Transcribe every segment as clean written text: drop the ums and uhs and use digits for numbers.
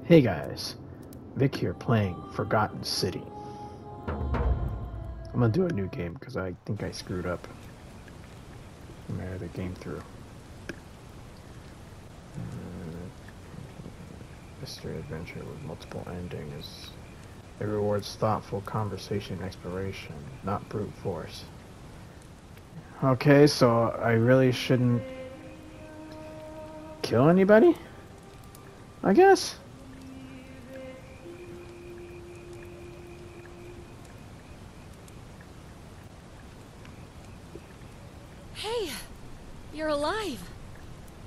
Hey guys, Vic here playing Forgotten City. I'm gonna do a new game because I think I screwed up. I'm gonna the game through. Mystery adventure with multiple endings. It rewards thoughtful conversation and exploration, not brute force. Okay, so I really shouldn't kill anybody? I guess? Hey, you're alive.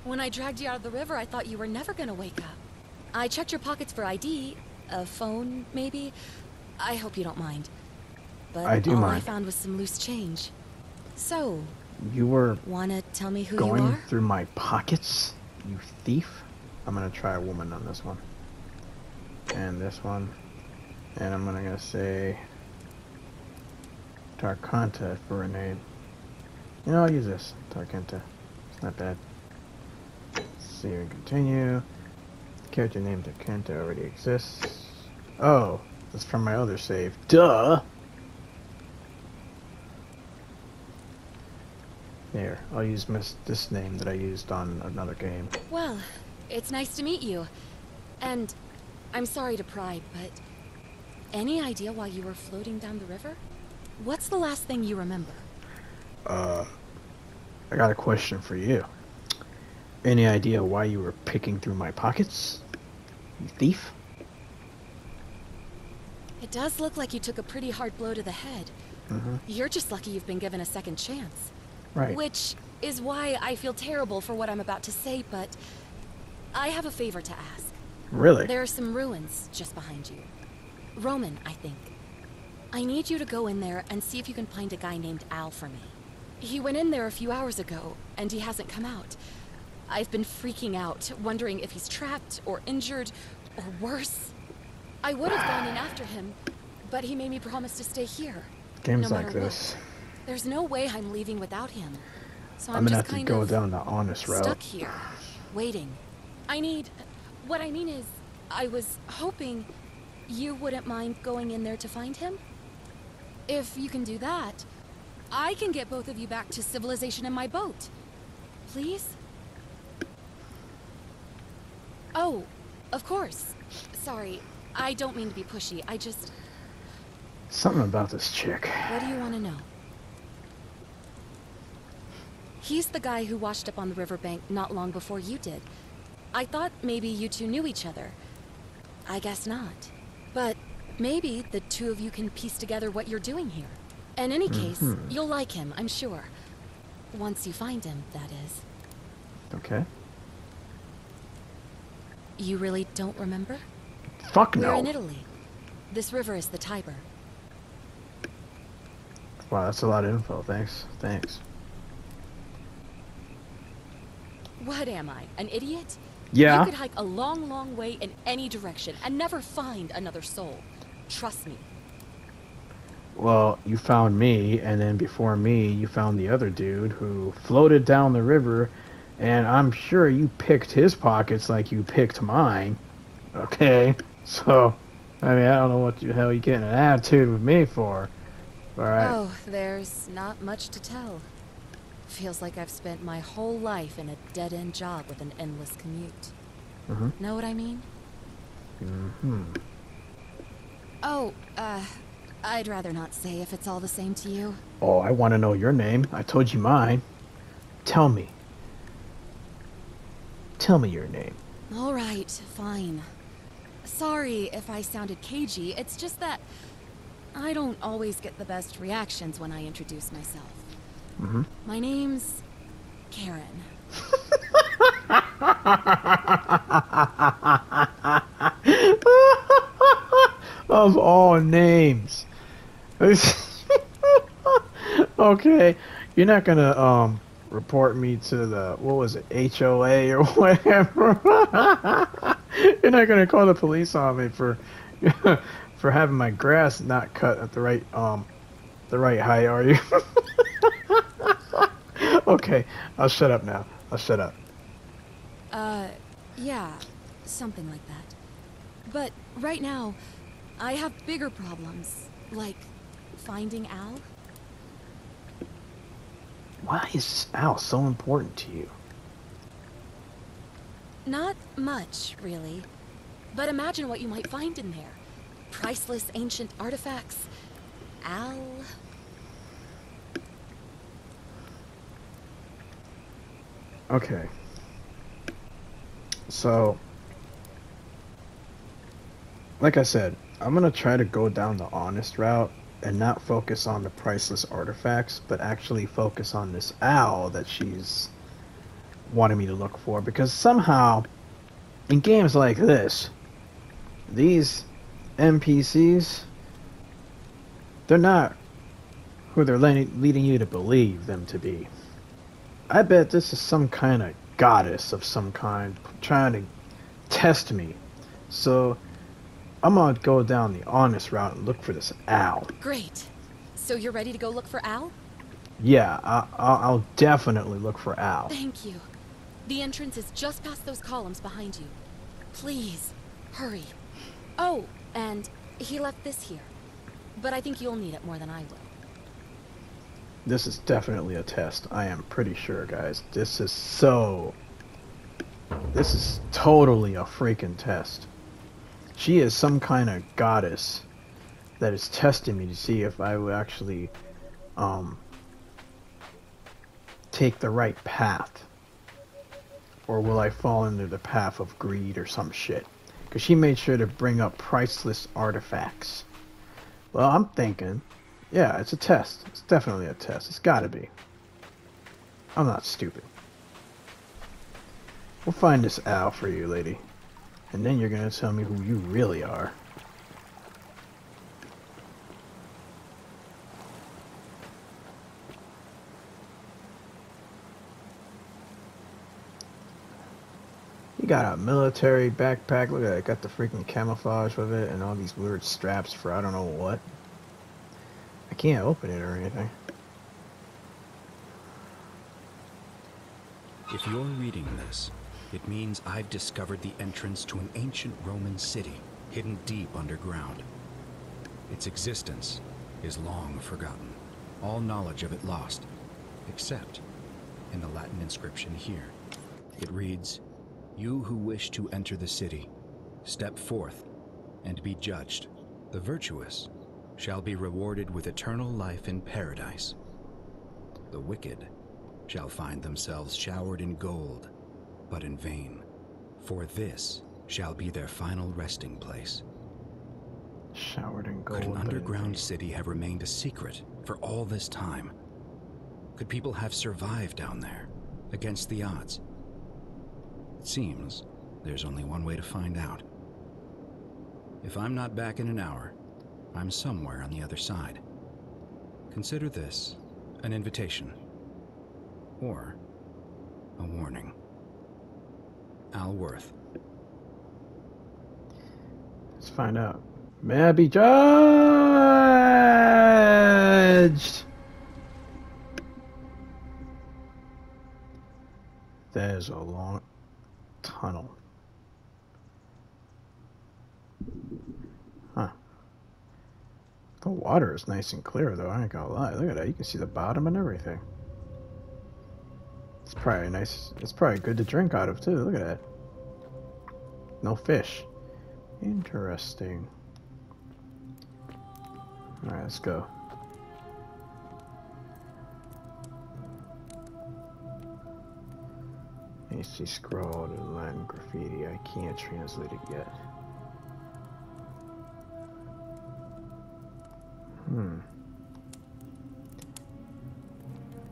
When I dragged you out of the river, I thought you were never gonna wake up. I checked your pockets for ID, a phone, maybe. I hope you don't mind. But I do all mind. I found was some loose change. So, You were wanna tell me who you going are? through my pockets, you thief. I'm gonna try a woman on this one. And this one. And I'm gonna say Tarkanta for a name. You know, I'll use this. Tarkanta. It's not bad. Save and continue. Character name Tarkanta already exists. Oh, that's from my other save. Duh! There, I'll use this name that I used on another game. Well, it's nice to meet you. And I'm sorry to pry, but any idea why you were floating down the river? What's the last thing you remember? I got a question for you. Any idea why you were picking through my pockets? You thief? It does look like you took a pretty hard blow to the head. Mm-hmm. You're just lucky you've been given a second chance. Right. Which is why I feel terrible for what I'm about to say, but I have a favor to ask. Really? There are some ruins just behind you. Roman, I think. I need you to go in there and see if you can find a guy named Al for me. He went in there a few hours ago, and he hasn't come out. I've been freaking out, wondering if he's trapped, or injured, or worse. I would have gone in after him, but he made me promise to stay here. Games no like matter this. what. There's no way I'm leaving without him. So I'm I'm gonna just have to kind go of down the honest route. stuck here, waiting. What I mean is, I was hoping you wouldn't mind going in there to find him. If you can do that, I can get both of you back to civilization in my boat. Please? Oh, of course. Sorry, I don't mean to be pushy. Something about this chick. What do you want to know? He's the guy who washed up on the riverbank not long before you did. I thought maybe you two knew each other. I guess not. But maybe the two of you can piece together what you're doing here. In any case, you'll like him, I'm sure. Once you find him, that is. Okay. You really don't remember? Fuck We're no. in Italy. This river is the Tiber. Wow, that's a lot of info. Thanks. Thanks. What am I, an idiot? Yeah. You could hike a long, long way in any direction and never find another soul. Trust me. Well, you found me, and then before me, you found the other dude who floated down the river, and I'm sure you picked his pockets like you picked mine. Okay? So, I mean, I don't know what the hell you're getting an attitude with me for. Alright. Oh, there's not much to tell. Feels like I've spent my whole life in a dead-end job with an endless commute. Mm-hmm. Know what I mean? Mm-hmm. Oh, I'd rather not say if it's all the same to you. Oh, I want to know your name. I told you mine. Tell me. Tell me your name. All right, fine. Sorry if I sounded cagey, it's just that I don't always get the best reactions when I introduce myself. Mm-hmm. My name's Karen. Of all names. Okay, you're not gonna report me to the, what was it, HOA or whatever. You're not gonna call the police on me for for having my grass not cut at the right height, are you? Okay, I'll shut up now. I'll shut up. Yeah, something like that. But right now, I have bigger problems, like finding Al. Why is this owl so important to you? Not much, really. But imagine what you might find in there. Priceless ancient artifacts. Al. Okay. So, like I said, I'm gonna try to go down the honest route and not focus on the priceless artifacts, but actually focus on this owl that she's wanting me to look for. Because somehow, in games like this, these NPCs, they're not who they're leading you to believe them to be. I bet this is some kind of goddess of some kind trying to test me. So I'm gonna go down the honest route and look for this owl. Great. So you're ready to go look for Al? Yeah, I'll definitely look for Al. Thank you. The entrance is just past those columns behind you. Please, hurry. Oh, and he left this here. But I think you'll need it more than I will. This is definitely a test. I am pretty sure, guys. This is totally a freaking test. She is some kind of goddess that is testing me to see if I will actually take the right path, or will I fall into the path of greed or some shit. Because she made sure to bring up priceless artifacts. Well, I'm thinking, yeah, it's a test. It's definitely a test. It's gotta be. I'm not stupid. We'll find this owl for you, lady. And then you're gonna tell me who you really are. You got a military backpack. Look at that. Got the freaking camouflage with it and all these weird straps for I don't know what. I can't open it or anything. If you're reading this, it means I've discovered the entrance to an ancient Roman city hidden deep underground. Its existence is long forgotten, all knowledge of it lost, except in the Latin inscription here. It reads, "You who wish to enter the city, step forth and be judged. The virtuous shall be rewarded with eternal life in paradise. The wicked shall find themselves showered in gold, but in vain, for this shall be their final resting place." Showered in gold. Could an underground city have remained a secret for all this time? Could people have survived down there, against the odds? It seems there's only one way to find out. If I'm not back in an hour, I'm somewhere on the other side. Consider this an invitation, or a warning. Al Worth. Let's find out. May I be judged? That is a long tunnel. Huh. The water is nice and clear though, I ain't gonna lie. Look at that, you can see the bottom and everything. It's probably nice, it's probably good to drink out of too, look at that. No fish. Interesting. Alright, let's go. AC scroll to Latin graffiti. I can't translate it yet.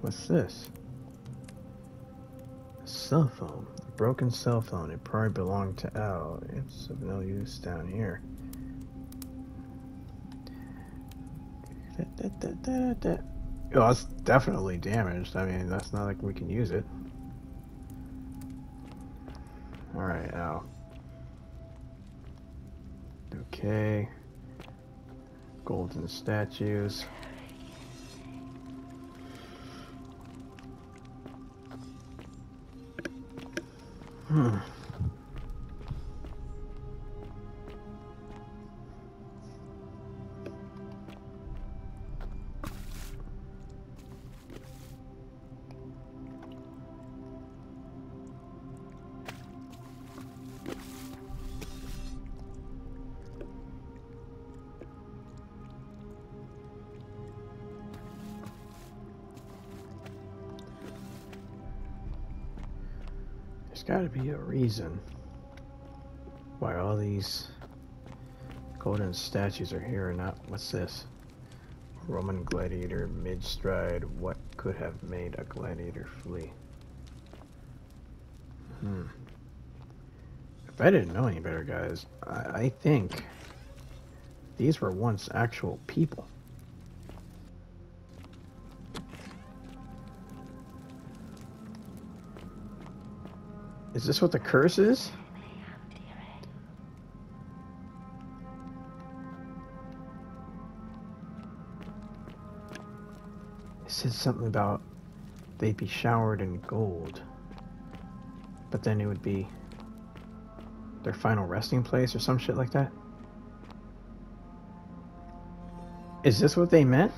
What's this? A cell phone. A broken cell phone. It probably belonged to Al. It's of no use down here. Oh, it's definitely damaged. I mean, that's not like we can use it. Alright, Al. Okay. Golden statues. There's got to be a reason why all these golden statues are here or not. What's this? Roman gladiator mid-stride. What could have made a gladiator flee? If I didn't know any better, guys, I think these were once actual people. Is this what the curse is? It said something about they'd be showered in gold, but then it would be their final resting place or some shit like that. Is this what they meant?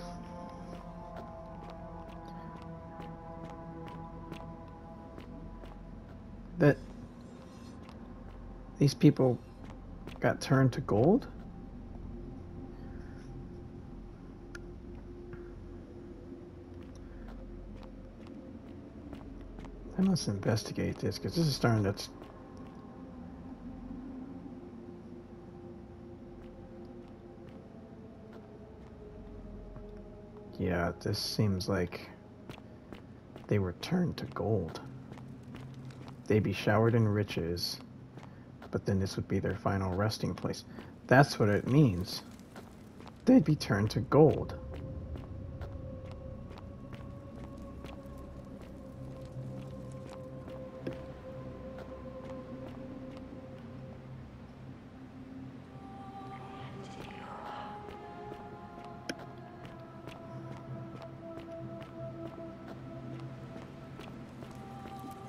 That these people got turned to gold? I must investigate this, because this is starting to... Yeah, this seems like they were turned to gold. They'd be showered in riches, but then this would be their final resting place. That's what it means. They'd be turned to gold.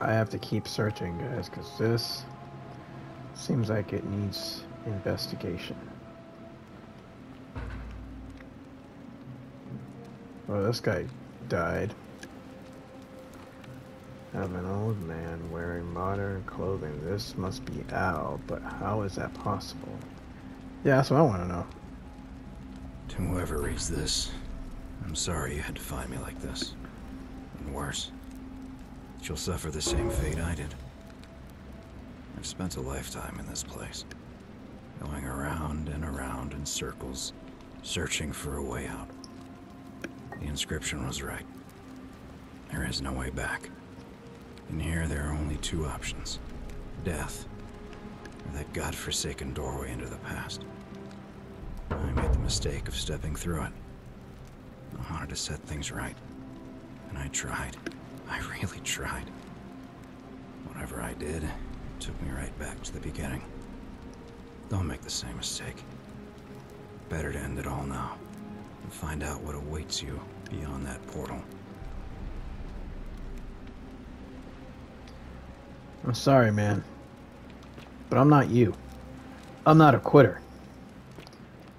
I have to keep searching, guys, because this seems like it needs investigation. Well, this guy died. I'm an old man wearing modern clothing. This must be Al, but how is that possible? Yeah, that's what I want to know. To whoever reads this, I'm sorry you had to find me like this. And worse, you'll suffer the same fate I did. I've spent a lifetime in this place, going around and around in circles, searching for a way out. The inscription was right. There is no way back. In here, there are only two options: death, or that godforsaken doorway into the past. I made the mistake of stepping through it. I wanted to set things right, and I tried. I really tried. Whatever I did, took me right back to the beginning. Don't make the same mistake. Better to end it all now, and find out what awaits you beyond that portal. I'm sorry, man, but I'm not you. I'm not a quitter.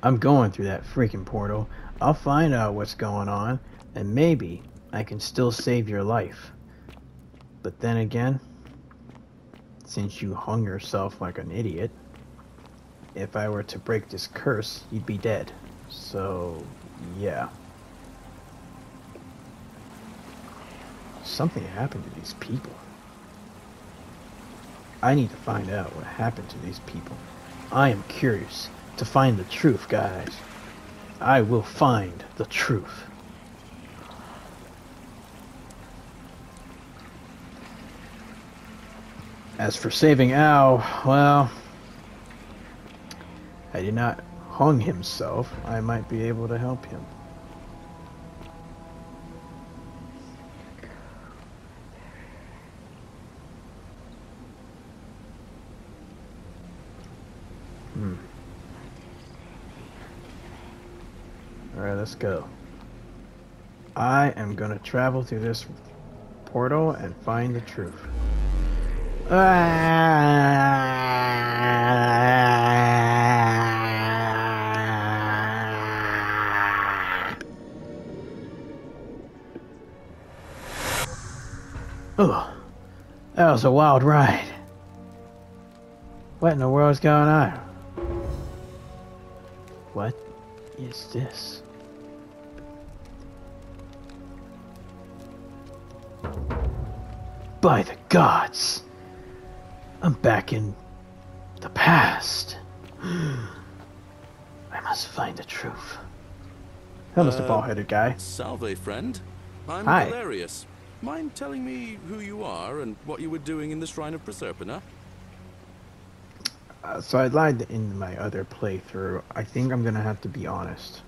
I'm going through that freaking portal. I'll find out what's going on, and maybe I can still save your life. But then again, since you hung yourself like an idiot, if I were to break this curse, you'd be dead. So, yeah. Something happened to these people. I need to find out what happened to these people. I am curious to find the truth, guys. I will find the truth. As for saving Al, well, had he not hung himself, I might be able to help him. Alright, let's go. I am gonna travel through this portal and find the truth. Oh, that was a wild ride. What in the world's going on? What is this? By the gods! I'm back in the past. I must find the truth. Hello, Mr. Bald-headed guy. Salve, friend. I'm Hi. Galerius. Mind telling me who you are and what you were doing in the Shrine of Proserpina? So I lied in my other playthrough. I think I'm gonna have to be honest.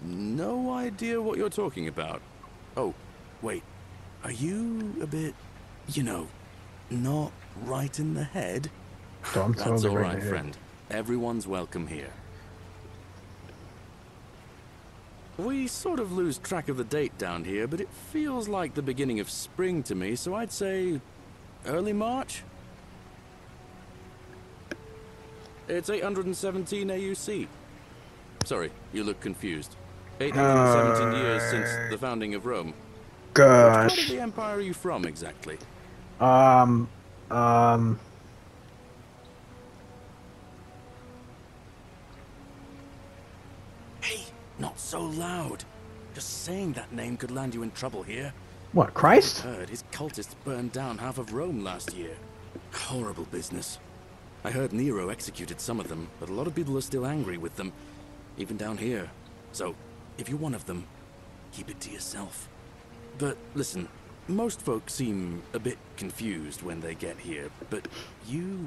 No idea what you're talking about. Oh, wait. Are you a bit, you know, not right in the head? So I'm That's totally all right right, in the head. friend. Everyone's welcome here. We sort of lose track of the date down here, but it feels like the beginning of spring to me, so I'd say early March? It's 817 AUC. Sorry, you look confused. 817 years since the founding of Rome. Which part of Gosh. the Empire are you from, exactly? Um. Hey, not so loud. Just saying that name could land you in trouble here. What, Christ? Heard his cultists burned down half of Rome last year. Horrible business. I heard Nero executed some of them, but a lot of people are still angry with them, even down here. So, if you're one of them, keep it to yourself. But listen, most folks seem a bit confused when they get here, but you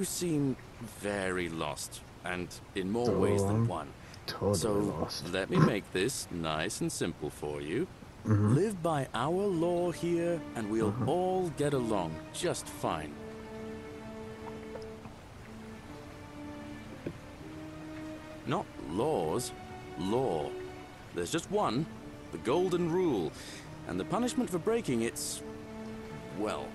seem very lost, and in more ways than one. Totally So, lost. let me make this nice and simple for you. Live by our law here, and we'll all get along just fine. Not laws, law. There's just one, the golden rule, and the punishment for breaking it's, well,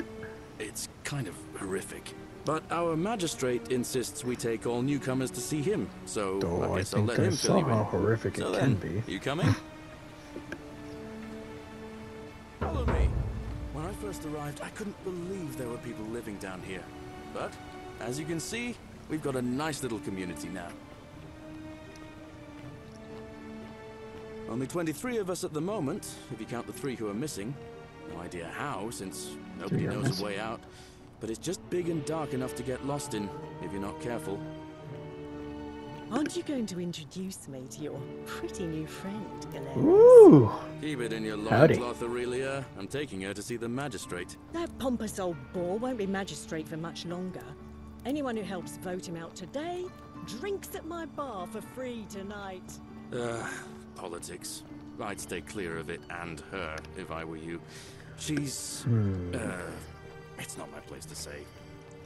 it's kind of horrific. But our magistrate insists we take all newcomers to see him, so Though I I guess I'll think let I him saw fill you how in. horrific So it can then, be. you coming? Follow me. When I first arrived, I couldn't believe there were people living down here. But, as you can see, we've got a nice little community now. Only 23 of us at the moment, if you count the 3 who are missing. No idea how, since nobody Three are knows a missing. way out. But it's just big and dark enough to get lost in, if you're not careful. Aren't you going to introduce me to your pretty new friend, Galerius? Ooh. Keep it in your Howdy. loincloth, Aurelia. I'm taking her to see the magistrate. That pompous old bore won't be magistrate for much longer. Anyone who helps vote him out today drinks at my bar for free tonight. Politics. I'd stay clear of it and her, if I were you. She's... it's not my place to say.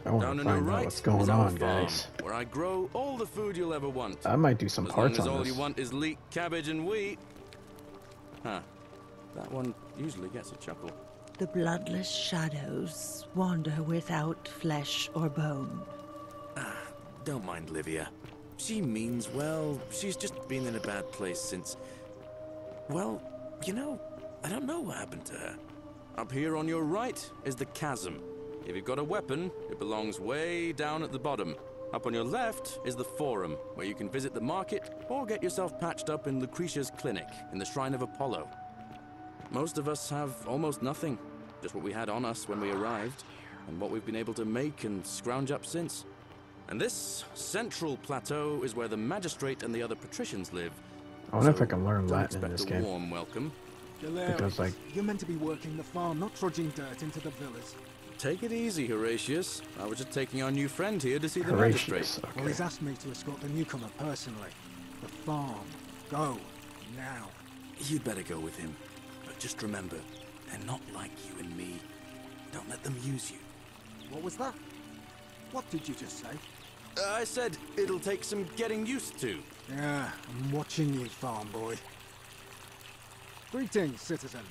I want Down to on your find out right what's going is our on, farm, guys. where I grow all the food you'll ever want. I might do some As long parts as on all this. you want is leek, cabbage, and wheat. Huh. That one usually gets a chuckle. The bloodless shadows wander without flesh or bone. Don't mind Livia. She means well. She's just been in a bad place since... Well, you know, I don't know what happened to her. Up here on your right is the chasm. If you've got a weapon, it belongs way down at the bottom. Up on your left is the Forum, where you can visit the market or get yourself patched up in Lucretia's clinic in the Shrine of Apollo. Most of us have almost nothing, just what we had on us when we arrived, and what we've been able to make and scrounge up since. And this central plateau is where the magistrate and the other patricians live. I wonder if So I can learn don't Latin in expect this a game. warm welcome. Because, like, You're meant to be working the farm, not trudging dirt into the villas. Take it easy, Horatius. I was just taking our new friend here to see the Horatius. magistrate. Well, he's asked me to escort the newcomer personally. The farm. Go. Now. You'd better go with him. But just remember, they're not like you and me. Don't let them use you. What was that? What did you just say? I said it'll take some getting used to. Yeah, I'm watching you, farm boy. Greetings, citizen.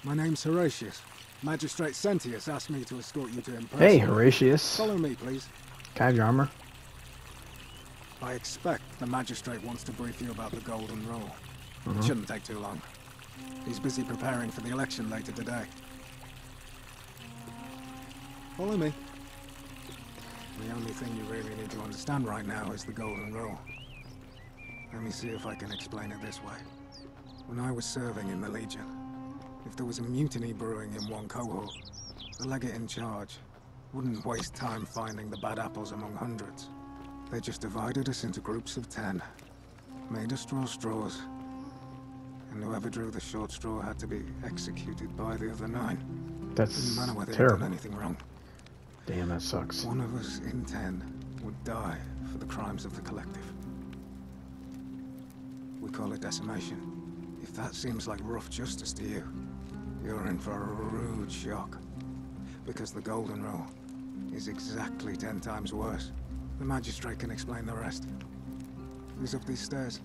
My name's Horatius. Magistrate Sentius asked me to escort you to him personally. hey, Horatius. Follow me, please. Can I have your armor? I expect the magistrate wants to brief you about the Golden Rule. It shouldn't take too long. He's busy preparing for the election later today. Follow me. The only thing you really need to understand right now is the Golden Rule. Let me see if I can explain it this way. When I was serving in the Legion, if there was a mutiny brewing in one cohort, The legate in charge wouldn't waste time finding the bad apples among hundreds. They just divided us into groups of 10, made us draw straws, and whoever drew the short straw had to be executed by the other 9. That's Didn't matter whether they'd terrible. done anything wrong. Damn, that sucks. One of us in 10 would die for the crimes of the collective. We call it decimation. If that seems like rough justice to you, you're in for a rude shock. Because the Golden Rule is exactly 10 times worse. The magistrate can explain the rest. Who's up these stairs?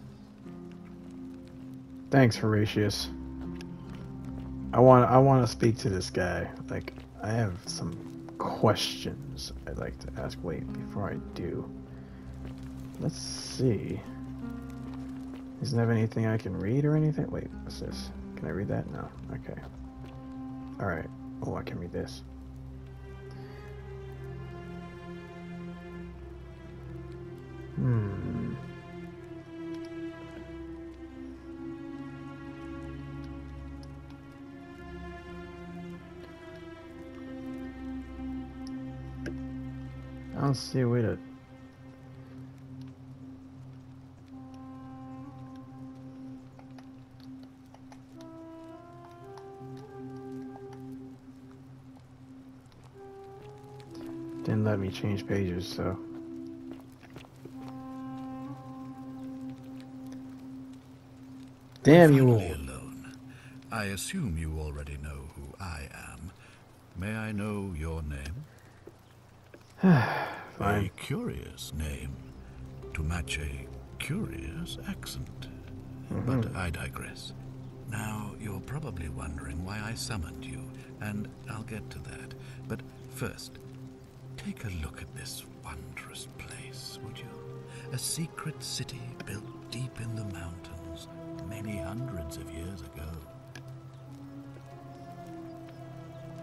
Thanks, Horatius. I want to speak to this guy. Like, I have some questions I'd like to ask. Wait, before I do, let's see. Doesn't have anything I can read or anything? Wait, what's this? Can I read that? No. Okay. Alright. Oh, I can read this. I don't see a way to... Didn't let me change pages, so... Damn you all. Finally alone. I assume you already know who I am. May I know your name? Fine. A curious name to match a curious accent. But I digress. Now, you're probably wondering why I summoned you, and I'll get to that. But first, take a look at this wondrous place, would you? A secret city built deep in the mountains, many hundreds of years ago.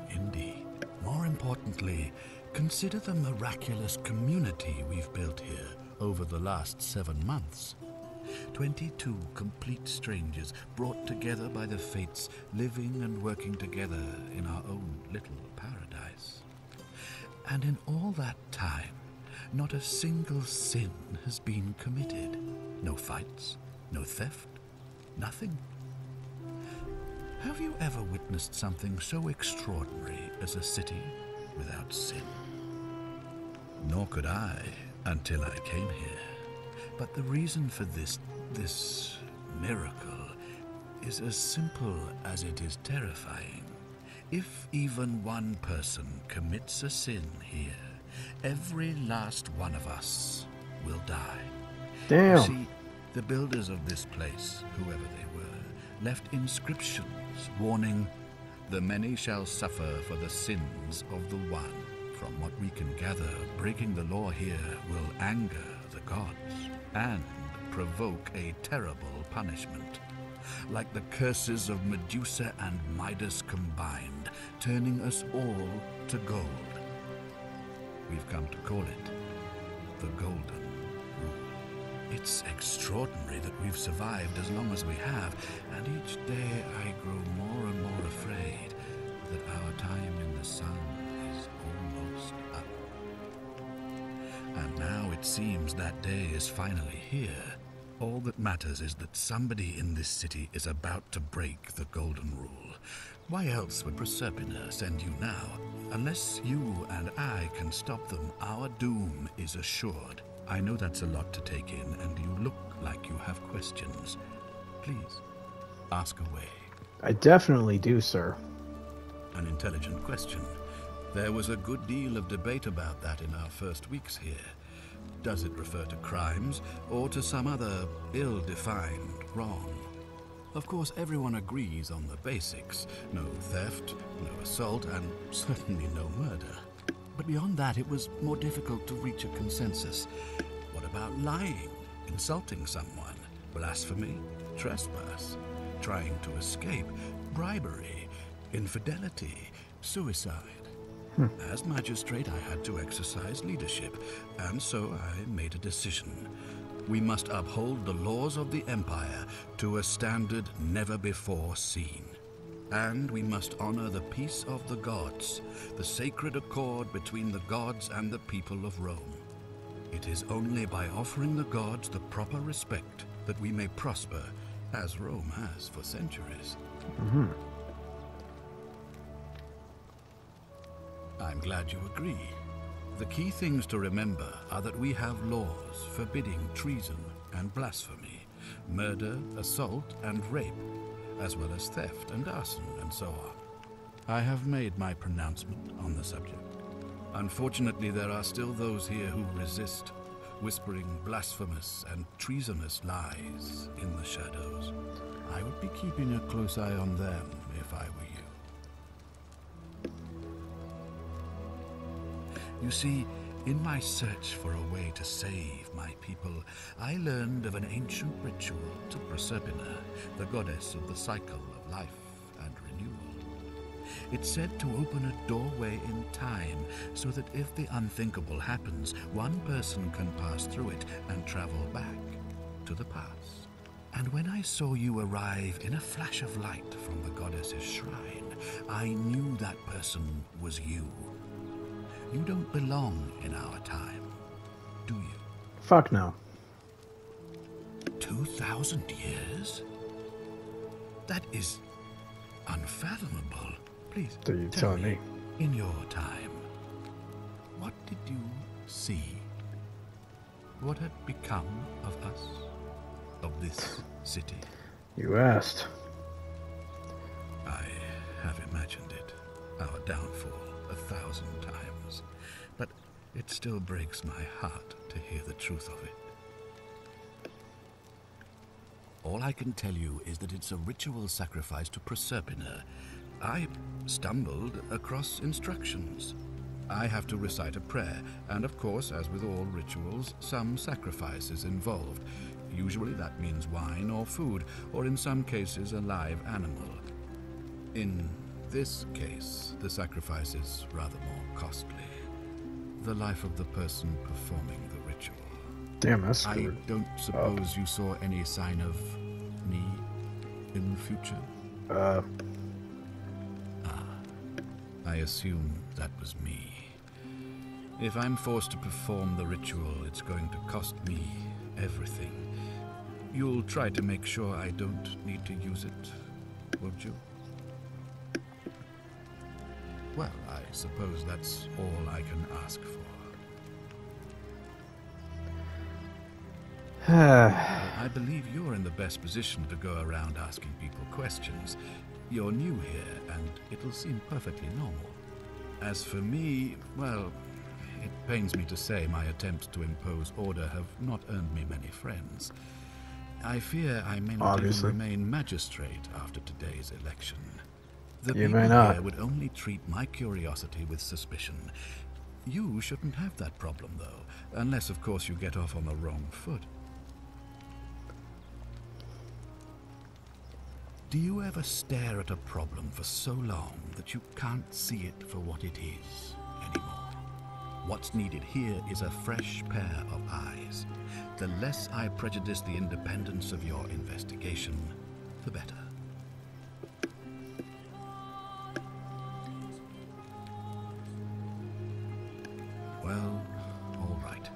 Indeed. More importantly, consider the miraculous community we've built here over the last 7 months. 22 complete strangers brought together by the fates, living and working together in our own little paradise. And in all that time, not a single sin has been committed. No fights, no theft, nothing. Have you ever witnessed something so extraordinary as a city without sin? Nor could I until I came here. But the reason for this miracle is as simple as it is terrifying. If even one person commits a sin here, every last one of us will die. Damn. You see, the builders of this place, whoever they were, left inscriptions warning, "The many shall suffer for the sins of the one." From what we can gather, breaking the law here will anger the gods and provoke a terrible punishment. Like the curses of Medusa and Midas combined, turning us all to gold. We've come to call it the Golden Rule. It's extraordinary that we've survived as long as we have, and each day I grow more and more afraid that our time in the sun is almost up. And now it seems that day is finally here. All that matters is that somebody in this city is about to break the Golden Rule. Why else would Proserpina send you now? Unless you and I can stop them, our doom is assured. I know that's a lot to take in, and you look like you have questions. Please, ask away. I definitely do, sir. An intelligent question. There was a good deal of debate about that in our first weeks here. Does it refer to crimes or to some other ill-defined wrong? Of course, everyone agrees on the basics. No theft, no assault, and certainly no murder. But beyond that, it was more difficult to reach a consensus. What about lying, insulting someone, blasphemy, trespass, trying to escape, bribery, infidelity, suicide? As magistrate, I had to exercise leadership, and so I made a decision. We must uphold the laws of the Empire to a standard never before seen. And we must honor the peace of the gods, the sacred accord between the gods and the people of Rome. It is only by offering the gods the proper respect that we may prosper, as Rome has for centuries. Mm-hmm. I'm glad you agree. The key things to remember are that we have laws forbidding treason and blasphemy, murder, assault, and rape, as well as theft and arson and so on. I have made my pronouncement on the subject. Unfortunately, there are still those here who resist, whispering blasphemous and treasonous lies in the shadows. I would be keeping a close eye on them if I were you. You see, in my search for a way to save my people, I learned of an ancient ritual to Proserpina, the goddess of the cycle of life and renewal. It's said to open a doorway in time, so that if the unthinkable happens, one person can pass through it and travel back to the past. And when I saw you arrive in a flash of light from the goddess's shrine, I knew that person was you. You don't belong in our time, do you? Fuck no. 2,000 years? That is unfathomable. Please, So you're tell telling me? in your time, what did you see? What had become of us? Of this city? You asked. I have imagined it, our downfall, 1,000 times. But it still breaks my heart to hear the truth of it. All I can tell you is that it's a ritual sacrifice to Proserpina. I stumbled across instructions. I have to recite a prayer, and of course, as with all rituals, some sacrifice is involved. Usually that means wine or food, or in some cases a live animal. In this case, the sacrifice is rather more costly. The life of the person performing the ritual. Damn, that's I screwed. don't suppose you saw any sign of me in the future? I assume that was me. If I'm forced to perform the ritual, it's going to cost me everything. You'll try to make sure I don't need to use it, won't you? Well, I suppose that's all I can ask for. I believe you're in the best position to go around asking people questions. You're new here, and it'll seem perfectly normal. As for me, well, it pains me to say my attempts to impose order have not earned me many friends. I fear I may not even Obviously. remain magistrate after today's election. The You people may not. here would only treat my curiosity with suspicion. You shouldn't have that problem, though, unless, of course, you get off on the wrong foot. Do you ever stare at a problem for so long that you can't see it for what it is anymore? What's needed here is a fresh pair of eyes. The less I prejudice the independence of your investigation, the better. Well, all right.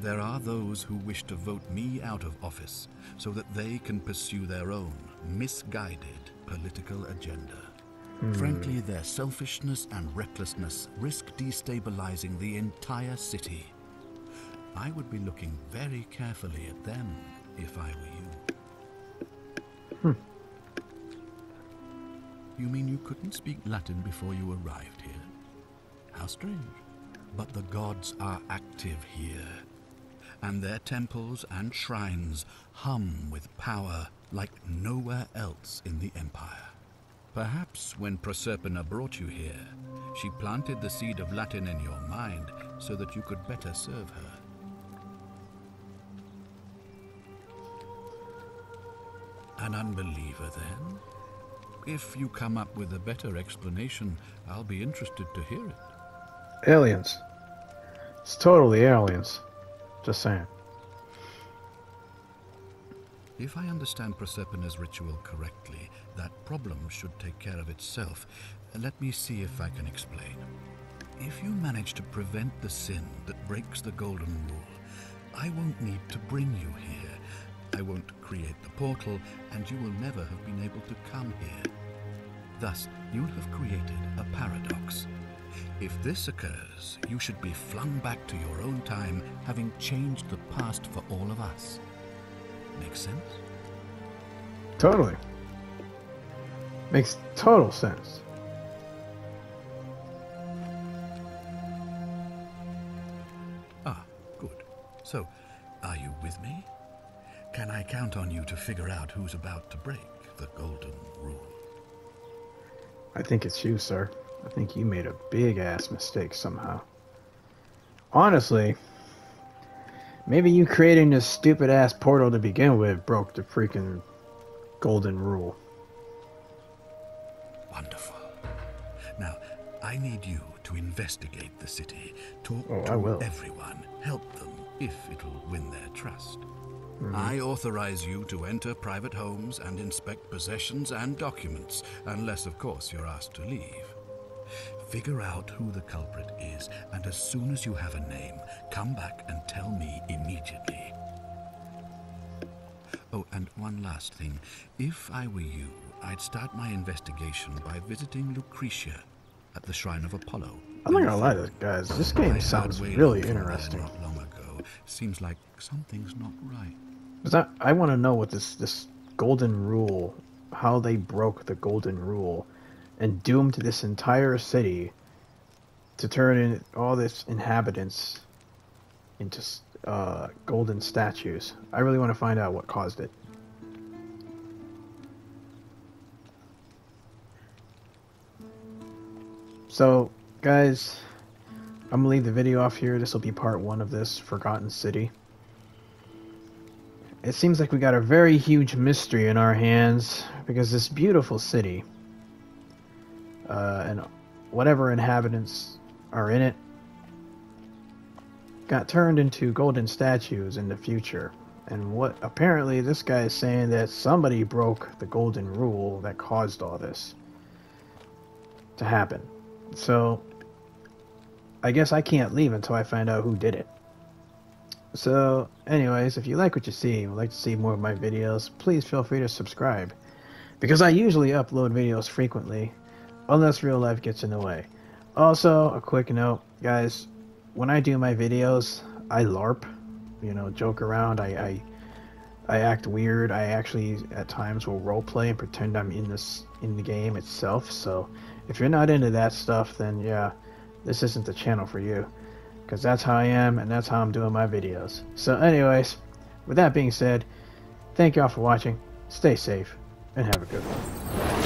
There are those who wish to vote me out of office so that they can pursue their own misguided political agenda. Frankly, their selfishness and recklessness risk destabilizing the entire city. I would be looking very carefully at them if I were you. You mean you couldn't speak Latin before you arrived here? How strange. But the gods are active here, and their temples and shrines hum with power like nowhere else in the Empire. Perhaps when Proserpina brought you here, she planted the seed of Latin in your mind so that you could better serve her. An unbeliever, then? If you come up with a better explanation, I'll be interested to hear it. Aliens. It's totally aliens. Just saying. If I understand Proserpina's ritual correctly, that problem should take care of itself. Let me see if I can explain. If you manage to prevent the sin that breaks the Golden Rule, I won't need to bring you here. I won't create the portal, and you will never have been able to come here. Thus, you'll have created a paradox. If this occurs, you should be flung back to your own time, having changed the past for all of us. Make sense? Totally. Makes total sense. Ah, good. So, are you with me? Can I count on you to figure out who's about to break the Golden Rule? I think it's you, sir. I think you made a big-ass mistake somehow. Honestly, maybe you creating this stupid-ass portal to begin with broke the freaking Golden Rule. Wonderful. Now, I need you to investigate the city. Talk I will. to everyone. Help them, if it'll win their trust. I authorize you to enter private homes and inspect possessions and documents, unless, of course, you're asked to leave. Figure out who the culprit is, and as soon as you have a name, come back and tell me immediately. Oh, and one last thing. If I were you, I'd start my investigation by visiting Lucretia at the Shrine of Apollo. I'm not gonna lie to you guys, this game sounds really interesting. Not long ago. Seems like something's not right. Because I want to know what this Golden Rule, how they broke the Golden Rule and doomed this entire city to turn in all this inhabitants into golden statues. I really want to find out what caused it. So, guys, I'm gonna leave the video off here. This will be part 1 of this Forgotten City. It seems like we got a very huge mystery in our hands because this beautiful city and whatever inhabitants are in it got turned into golden statues in the future. And what apparently this guy is saying that somebody broke the Golden Rule that caused all this to happen. So I guess I can't leave until I find out who did it. So anyways, if you like what you see and would like to see more of my videos, please feel free to subscribe, because I usually upload videos frequently unless real life gets in the way. Also, a quick note, guys, when I do my videos, I LARP, you know, joke around, I act weird. I actually at times will roleplay and pretend I'm in the game itself. So if you're not into that stuff, then yeah, this isn't the channel for you, because that's how I am and that's how I'm doing my videos. So anyways, with that being said, thank y'all for watching, stay safe, and have a good one.